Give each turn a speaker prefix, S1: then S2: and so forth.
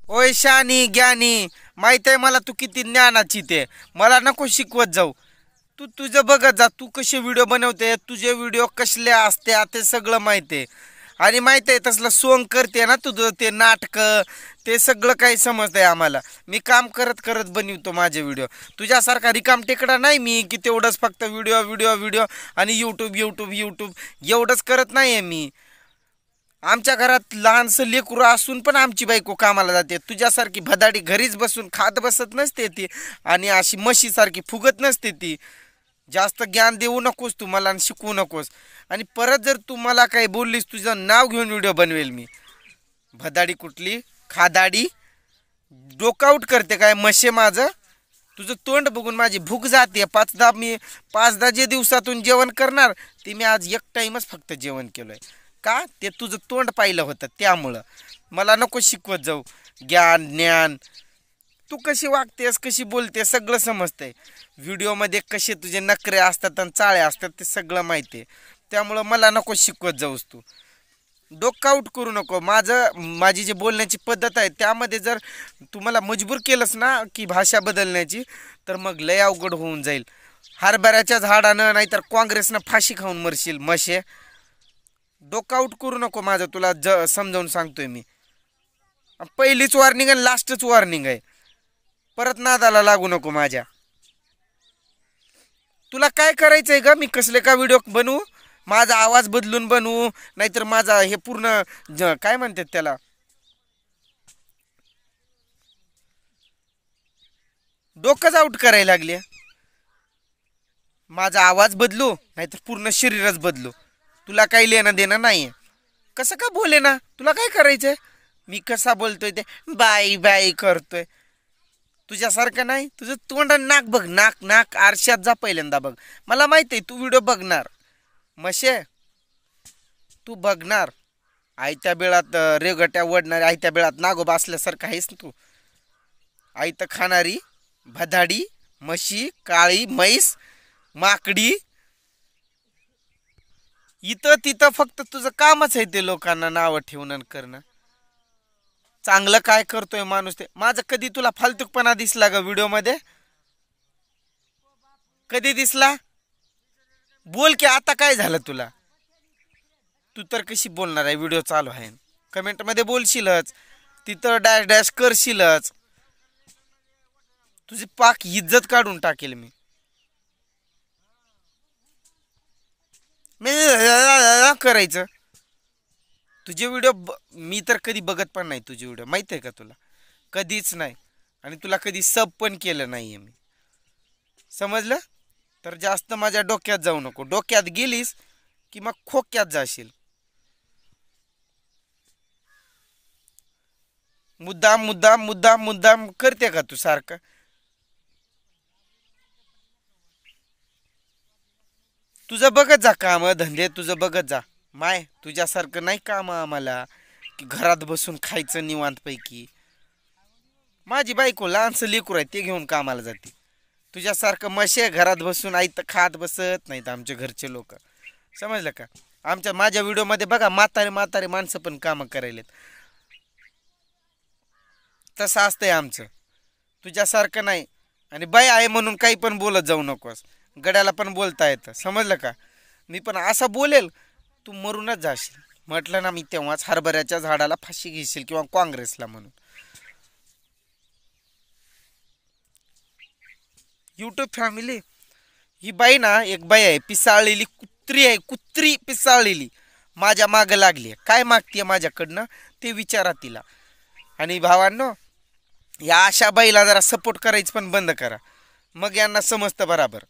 S1: ओय शानी ज्ञानी, माहित आहे मला तू किती ज्ञानाची ते. मला नको शिकवत जाऊ. तू तुझं बघत जा, तू कसे व्हिडिओ बनवते, तुझे व्हिडिओ कसले असते ते सगळं माहित आहे. आणि माहित आहे तसलं सोंग करते ना तुझं ते नाटक, ते सगळं काही समजतंय आम्हाला. मी काम करत करत बनवतो माझे व्हिडिओ. तुझ्यासारखा रिकाम टेकडा नाही मी की तेवढंच फक्त व्हिडिओ व्हिडिओ व्हिडिओ आणि यूट्यूब यूट्यूब यूट्यूब एवढंच करत नाही आहे मी. आमच्या घरात लहानसं लेकरू असून पण आमची बायको कामाला जाते. तुझ्यासारखी भदाडी घरीच बसून खात बसत नसते ती, आणि अशी म्हशीसारखी फुगत नसते ती. जास्त ज्ञान देऊ नकोस तू मला आणि शिकवू नकोस. आणि परत जर तू मला काही बोललीस तुझं नाव घेऊन व्हिडिओ बनवेल मी. भदाडी कुठली खादाडी, डोकाउट करते काय म्हशे माझं. तुझं तोंड बघून माझी भूक जाते. पाच दहा जे दिवसातून जेवण करणार ते मी आज एक टाईमच फक्त जेवण केलंय. का ते तुझं तोंड पाहिलं होतं त्यामुळं. मला नको शिकवत जाऊ ज्ञान. तू कशी वागतेस कशी बोलतेस सगळं समजतंय. व्हिडिओमध्ये कसे तुझे नखरे असतात आणि चाळे असतात ते सगळं माहिती आहे. त्यामुळं मला नको शिकवत जाऊस तू. डोकं आऊट करू नको. माझी जी बोलण्याची पद्धत आहे त्यामध्ये जर तुम्हाला मजबूर केलंस ना की भाषा बदलण्याची, तर मग लय अवघड होऊन जाईल. हरभऱ्याच्या झाडानं नाहीतर काँग्रेसनं फाशी खाऊन मरशील म्हशे. डोकं आऊट करू नको माझं, तुला समजावून सांगतोय मी. पहिलीच वॉर्निंग आणि लास्टच वॉर्निंग आहे. परत नादाला लागू नको माझ्या. तुला काय करायचंय ग? मी कसले का व्हिडिओ बनवू? माझा आवाज बदलून बनवू, नाहीतर माझा हे पूर्ण काय म्हणतात त्याला, डोकंच आउट करायला लागले. माझा आवाज बदलू नाहीतर पूर्ण शरीरच बदलू, तुला काही लेणं देणं नाहीये. कसं का बोले ना, तुला काय करायचंय? मी कसा बोलतोय ते बाई बाई करतोय. तुझ्यासारखं नाही. तुझं तोंड आणि नाक बघ, नाक नाक आरशात जा पहिल्यांदा बघ. मला माहित आहे तू व्हिडिओ बघणार मशे, तू बघणार. आयत्या बेळात रेगट्या वडणारी, आयत्या बेळात नागोबा असल्यासारखं आहेस तू. आयत खाणारी भदाडी म्हशी, काळी म्हैस, माकडी. इथं तिथं फक्त तुझं कामच आहे ते लोकांना नावं ठेवून आणि करणं. चांगलं काय करतोय माणूस ते. माझं कधी तुला फालतूकपणा दिसला ग व्हिडिओ मध्ये? कधी दिसला? बोल की आता काय झालं तुला? तू तर कशी बोलणार आहे? व्हिडिओ चालू आहे, कमेंट मध्ये बोलशीलच, तिथं डॅश डॅश करशीलच. तुझी पाक इज्जत काढून टाकेल मी. करायचं तुझे व्हिडिओ मी तर कधी बघत पण नाही तुझे व्हिडिओ, माहित आहे का तुला? कधीच नाही. आणि तुला कधी सब पण केलं नाहीये मी. समजलं? तर जास्त माझ्या डोक्यात जाऊ नको. डोक्यात गेलीस की मग खोक्यात जाशील. मुद्दाम मुद्दाम मुद्दाम मुद्दाम करते का तू सारखं? तुझं बघत जा काम धंदे, तुझं बघत जा. माय तुझ्यासारखं नाही काम आम्हाला की घरात बसून खायचं निवांतपैकी. माझी बायको लहानसं लेकरू आहे ते घेऊन कामाला जाते. तुझ्यासारखं मशे घरात बसून आईत खात बसत नाहीत आमचे घरचे लोक. समजलं का? माझ्या व्हिडिओमध्ये बघा म्हातारे म्हातारे माणसं पण कामं करायलेत. तसं असतंय आमचं, तुझ्यासारखं नाही. आणि बाई आहे म्हणून काही पण बोलत जाऊ नकोस. गड्याला पण बोलता येतं, समजलं का? मी पण असं बोलेल तू मरूनच जाशील. म्हटलं ना मी तेव्हाच, हरभऱ्याच्या झाडाला फाशी घेशील किंवा काँग्रेसला म्हणून. यूट्यूब फॅमिली, ही बाई ना एक बाई आहे पिसाळलेली कुत्री आहे, कुत्री पिसाळलेली. माझ्या मागं लागली. काय मागतीये माझ्याकडनं ते विचारा तिला. आणि भावांनो, या अशा बाईला जरा सपोर्ट करायचं पण बंद करा, मग यांना समजतं बराबर.